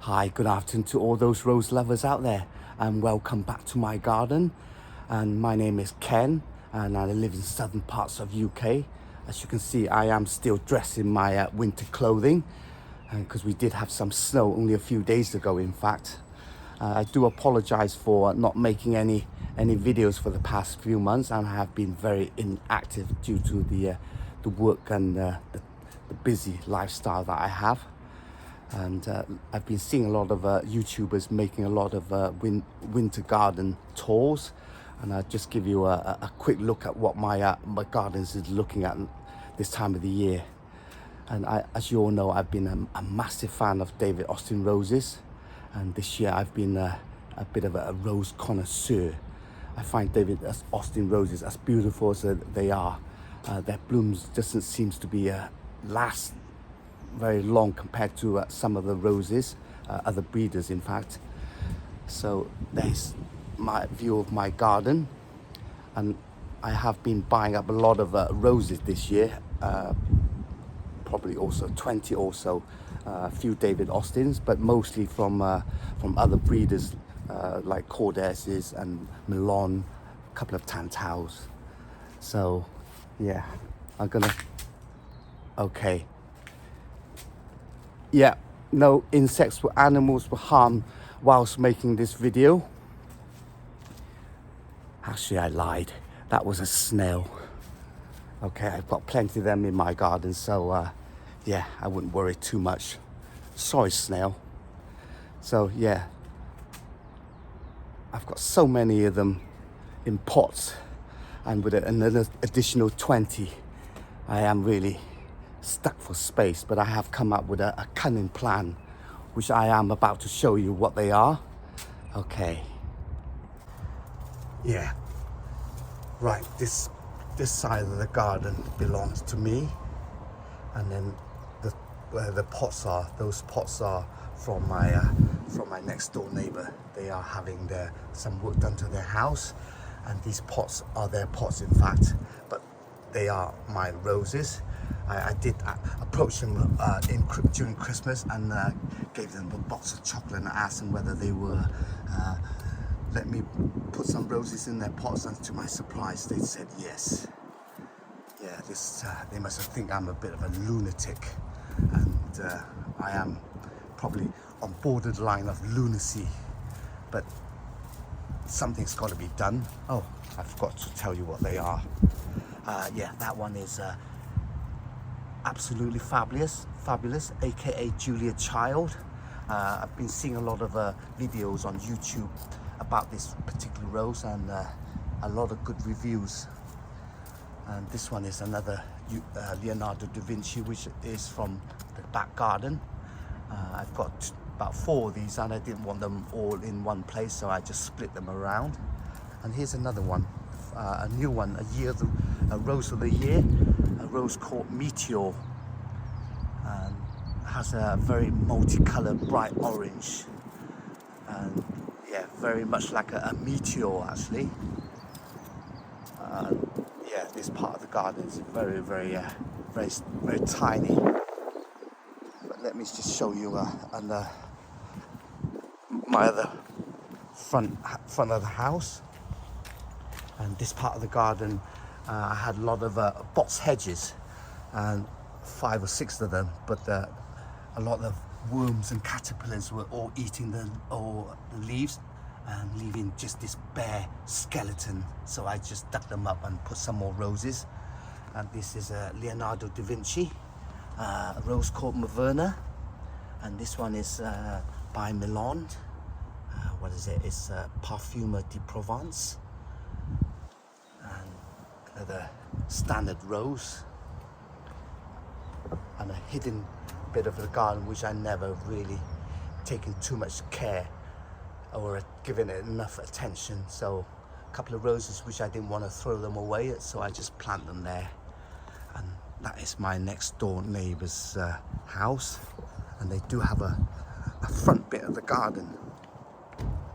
Hi, good afternoon to all those rose lovers out there, and welcome back to my garden. And my name is Ken, and I live in southern parts of UK. As you can see, I am still dressed in my winter clothing, because we did have some snow only a few days ago, in fact. I do apologize for not making any videos for the past few months, and I have been very inactive due to the work and the busy lifestyle that I have. And I've been seeing a lot of YouTubers making a lot of winter garden tours, and I'll just give you a quick look at what my gardens is looking at this time of the year. And as you all know, I've been a massive fan of David Austin roses, and this year I've been a bit of a rose connoisseur. I find David Austin roses, as beautiful as they are, their blooms doesn't seem to be last very long compared to some of the roses, other breeders in fact. So there's my view of my garden, and I have been buying up a lot of roses this year, probably also 20 or so, a few David Austins, but mostly from other breeders like Cordeses and Milan, a couple of Tantals. So yeah, okay. Yeah, no insects or animals were harmed whilst making this video. Actually, I lied. That was a snail. Okay, I've got plenty of them in my garden, so yeah, I wouldn't worry too much. Sorry, snail. So yeah, I've got so many of them in pots, and with another additional 20, I am really stuck for space, but I have come up with a cunning plan, which I am about to show you what they are. Okay. Yeah. Right, this side of the garden belongs to me, and then where the pots are, those pots are from my next door neighbor. They are having some work done to their house, and these pots are their pots in fact, but they are my roses. I did approach them during Christmas and gave them a box of chocolate, and I asked them whether they were let me put some roses in their pots, and to my surprise they said yes. Yeah, they must have think I'm a bit of a lunatic, and I am probably on borderline of lunacy, but something's got to be done. Oh, I forgot to tell you what they are. Yeah, that one is absolutely fabulous, aka Julia Child. I've been seeing a lot of videos on YouTube about this particular rose, and a lot of good reviews. And this one is another Leonardo da Vinci, which is from the back garden. I've got about 4 of these, and I didn't want them all in one place, so I just split them around. And here's another one, a new one, a rose of the year, a rose called Meteor, and has a very multicolored bright orange, and yeah, very much like a meteor actually. Yeah, this part of the garden is very tiny, but let me just show you my other front of the house. And this part of the garden, I had a lot of box hedges, and 5 or 6 of them, but a lot of worms and caterpillars were all eating the leaves and leaving just this bare skeleton. So I just dug them up and put some more roses. And this is Leonardo da Vinci, a rose called Maverna, and this one is by Milan. What is it? It's Parfuma de Provence. And another standard rose, and a hidden bit of the garden which I never really taken too much care or given it enough attention. So a couple of roses which I didn't want to throw them away, so I just plant them there. And that is my next door neighbor's house, and they do have a front bit of the garden.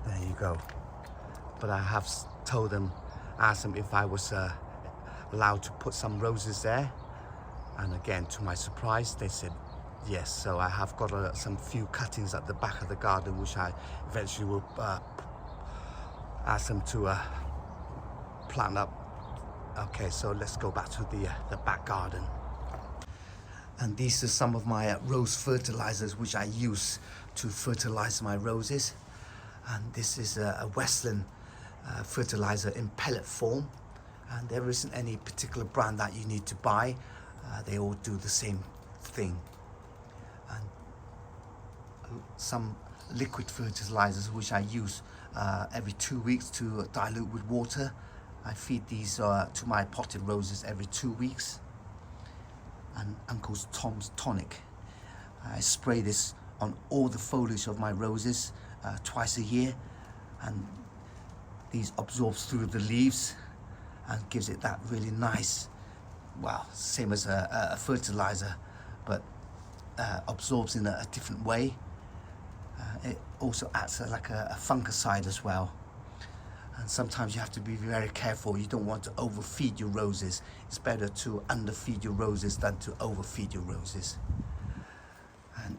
There you go. But I have asked them if I was allowed to put some roses there, and again, to my surprise, they said Yes, so I have got some few cuttings at the back of the garden, which I eventually will ask them to plant up. Okay, so let's go back to the back garden. And these are some of my rose fertilizers which I use to fertilize my roses. And this is a Westland fertilizer in pellet form. And there isn't any particular brand that you need to buy. They all do the same thing. And some liquid fertilizers which I use every 2 weeks to dilute with water. I feed these to my potted roses every 2 weeks. And Uncle Tom's Tonic. I spray this on all the foliage of my roses twice a year, and these absorbs through the leaves and gives it that really nice, well, same as a fertilizer, but absorbs in a different way. It also acts like a fungicide as well. And sometimes you have to be very careful. You don't want to overfeed your roses. It's better to underfeed your roses than to overfeed your roses. And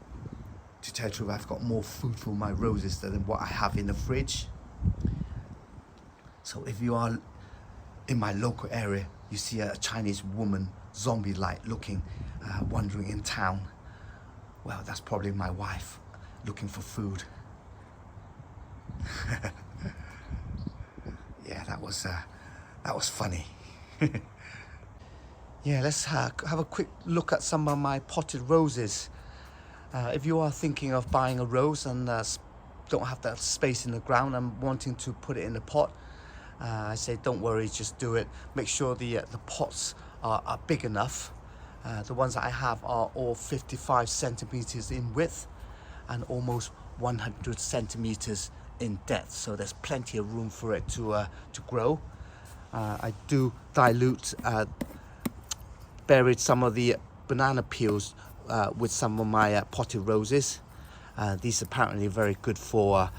to tell the truth, I've got more food for my roses than what I have in the fridge. So if you are in my local area, you see a Chinese woman, zombie-like looking, wandering in town, well, that's probably my wife looking for food. Yeah, that was funny. Yeah, let's have a quick look at some of my potted roses. If you are thinking of buying a rose and don't have that space in the ground and wanting to put it in a pot, I say don't worry, just do it. Make sure the pots are big enough. The ones that I have are all 55 centimeters in width and almost 100 centimeters in depth, so there's plenty of room for it to grow. I do dilute, buried some of the banana peels with some of my potted roses. These are apparently very good for,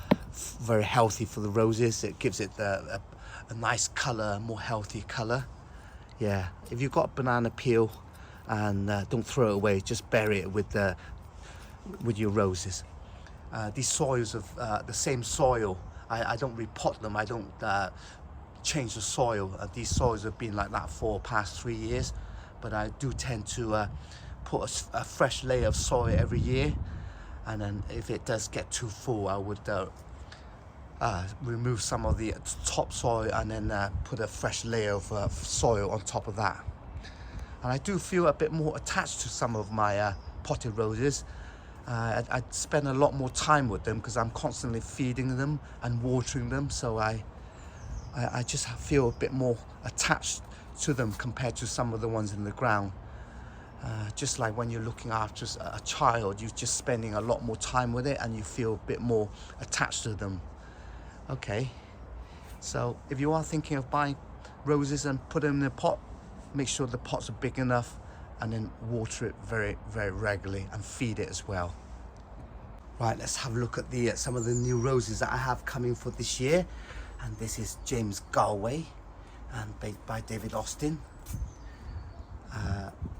very healthy for the roses. It gives it a nice color, more healthy color. Yeah, if you've got banana peel, and don't throw it away, just bury it with your roses. These soils of the same soil, I don't repot them, I don't change the soil. These soils have been like that for the past 3 years, but I do tend to put a fresh layer of soil every year, and then if it does get too full, I would remove some of the topsoil and then put a fresh layer of soil on top of that. And I do feel a bit more attached to some of my potted roses. I spend a lot more time with them because I'm constantly feeding them and watering them, so I just feel a bit more attached to them compared to some of the ones in the ground. Just like when you're looking after a child, you're just spending a lot more time with it and you feel a bit more attached to them. Okay, so if you are thinking of buying roses and put them in a pot, make sure the pots are big enough, and then water it very, very regularly and feed it as well. Right, let's have a look at some of the new roses that I have coming for this year. And this is James Galway, and by David Austin.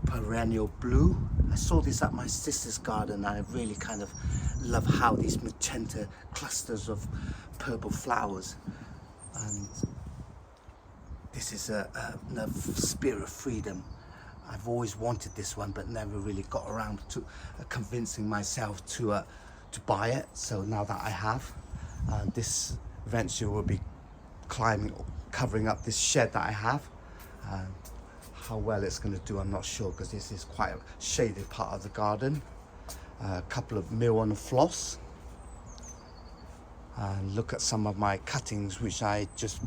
Perennial Blue. I saw this at my sister's garden, and I really kind of love how these magenta clusters of purple flowers. And this is a Spirit of Freedom. I've always wanted this one, but never really got around to convincing myself to buy it. So now that I have, this eventually will be covering up this shed that I have. How well it's going to do, I'm not sure, because this is quite a shaded part of the garden. A couple of mil on the floss. And look at some of my cuttings which I just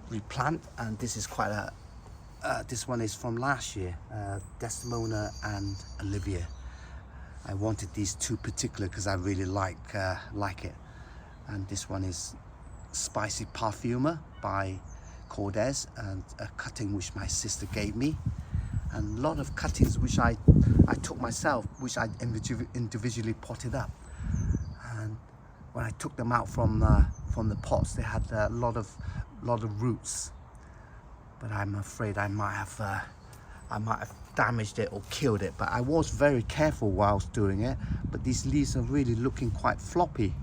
replant, and this is quite a this one is from last year, Desdemona and Olivia. I wanted these two particular because I really like it. And this one is Spicy Parfumer by Cordes, and a cutting which my sister gave me, and a lot of cuttings which I took myself, which I individually potted up. And when I took them out from the pots, they had a lot of roots. But I'm afraid I might have damaged it or killed it, but I was very careful whilst doing it. But these leaves are really looking quite floppy.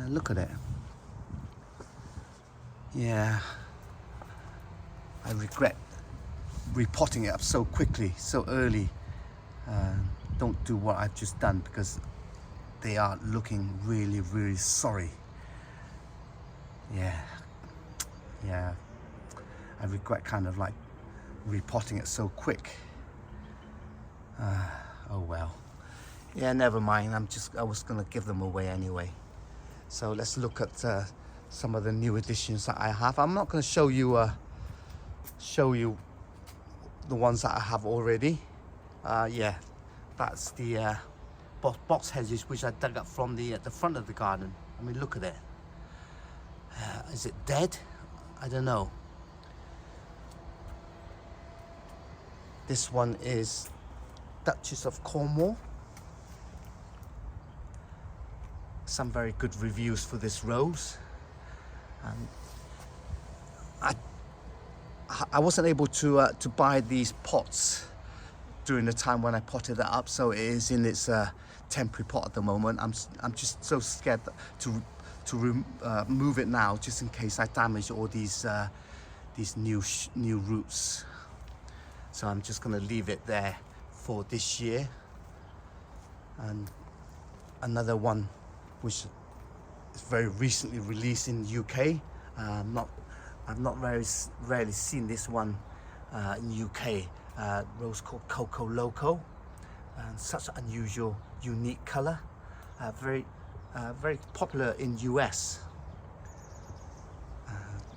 Look at it. Yeah, I regret repotting it up so quickly, so early. Don't do what I've just done, because they are looking really, really sorry. Yeah, I regret kind of like repotting it so quick. Oh well. Yeah, never mind. I was gonna give them away anyway. So let's look at some of the new additions that I have. I'm not gonna show you the ones that I have already. Yeah, that's the box hedges which I dug up from the front of the garden. I mean, look at it. Is it dead? I don't know. This one is Duchess of Cornwall. Some very good reviews for this rose. I wasn't able to buy these pots during the time when I potted it up, so it is in its temporary pot at the moment. I'm just so scared to move it now, just in case I damage all these new roots. So I'm just going to leave it there for this year. And another one which is very recently released in UK. I've not rarely seen this one in UK. Rose called Coco Loco, and such an unusual, unique color. Very popular in US.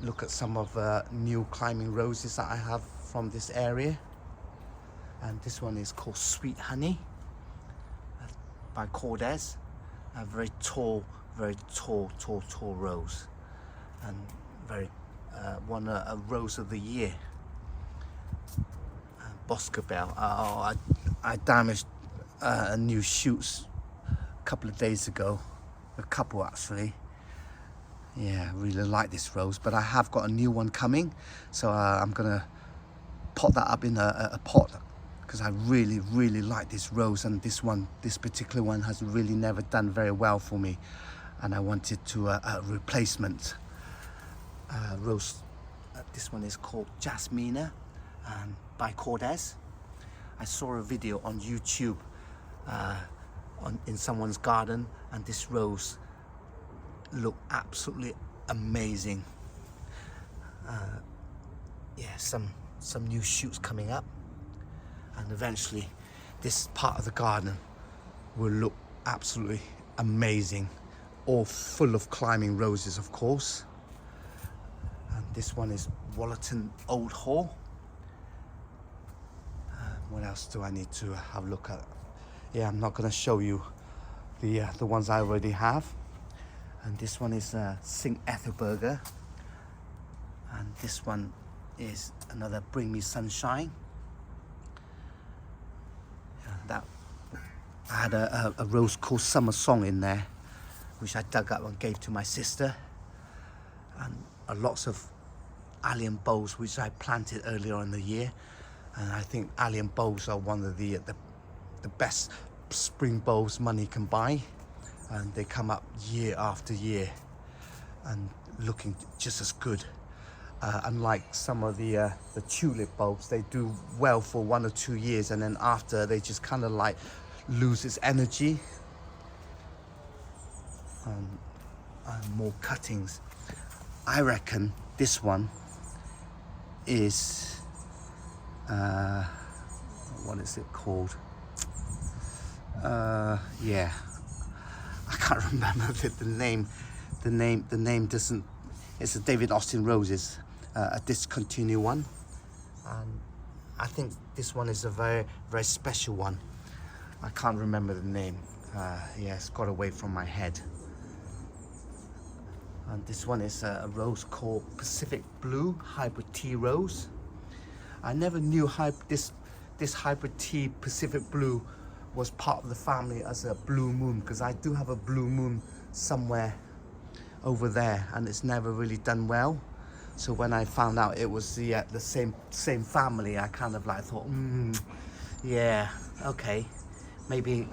Look at some of new climbing roses that I have from this area. And this one is called Sweet Honey by Cordes. A very tall rose, and very won a Rose of the Year. Boscobel. I damaged new shoots a couple of days ago, a couple actually. Yeah, I really like this rose, but I have got a new one coming, so I'm gonna pot that up in a pot, because I really like this rose, and this particular one has really never done very well for me, and I wanted to a replacement rose. This one is called Jasmina, by Cordes. I saw a video on YouTube in someone's garden, and this rose looked absolutely amazing. Yeah, some new shoots coming up, and eventually this part of the garden will look absolutely amazing, all full of climbing roses, of course. And this one is Wollerton Old Hall. What else do I need to have a look at? Yeah, I'm not going to show you the ones I already have. And this one is St. Ethelberger, and this one is another Bring Me Sunshine. That I had a rose called Summer Song in there, which I dug up and gave to my sister, and lots of allium bulbs which I planted earlier in the year. And I think allium bulbs are one of the best spring bulbs money can buy, and they come up year after year and looking just as good. Unlike some of the tulip bulbs, they do well for 1 or 2 years, and then after they just kind of like lose its energy. And more cuttings. I reckon this one is what is it called? Yeah, I can't remember the name. The name doesn't. It's a David Austin Roses, a discontinued one, and I think this one is a very special one. I can't remember the name. Yeah, it's got away from my head. And this one is a rose called Pacific Blue Hybrid Tea Rose. I never knew this hybrid tea Pacific Blue was part of the family as a blue moon, because I do have a blue moon somewhere over there, and it's never really done well. So when I found out it was the same family, I kind of like thought, yeah, okay, maybe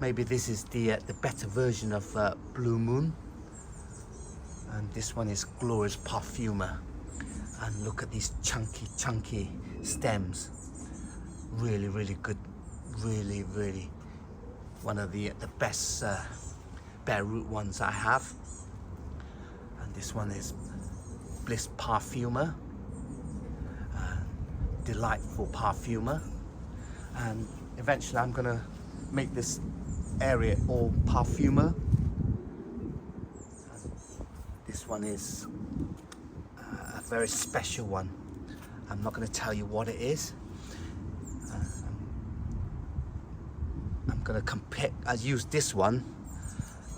this is the better version of Blue Moon. And this one is Glorious Parfumer. And look at these chunky stems. Really, really good. Really, really one of the best bare root ones I have. And this one is Bliss Parfumer. Delightful Parfumer. And eventually I'm gonna make this area all Parfumer. This one is a very special one. I'm not going to tell you what it is. I'm going to compare. I use this one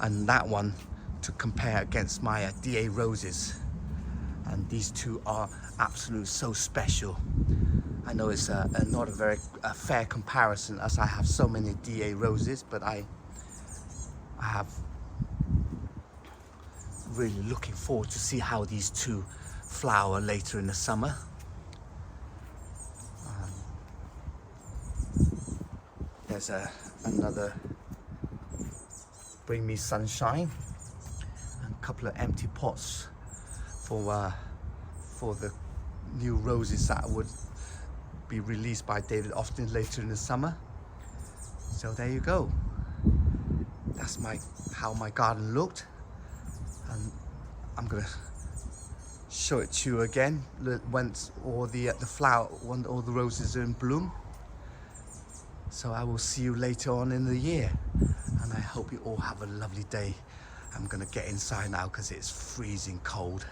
and that one to compare against my DA roses, and these two are absolutely so special. I know it's not a very fair comparison, as I have so many DA roses, but I have really looking forward to see how these two flower later in the summer. There's another Bring Me Sunshine, and a couple of empty pots for the new roses that would be released by David Austin later in the summer. So there you go. That's how my garden looked. And I'm gonna show it to you again once all the roses are in bloom. So I will see you later on in the year, and I hope you all have a lovely day. I'm gonna get inside now because it's freezing cold.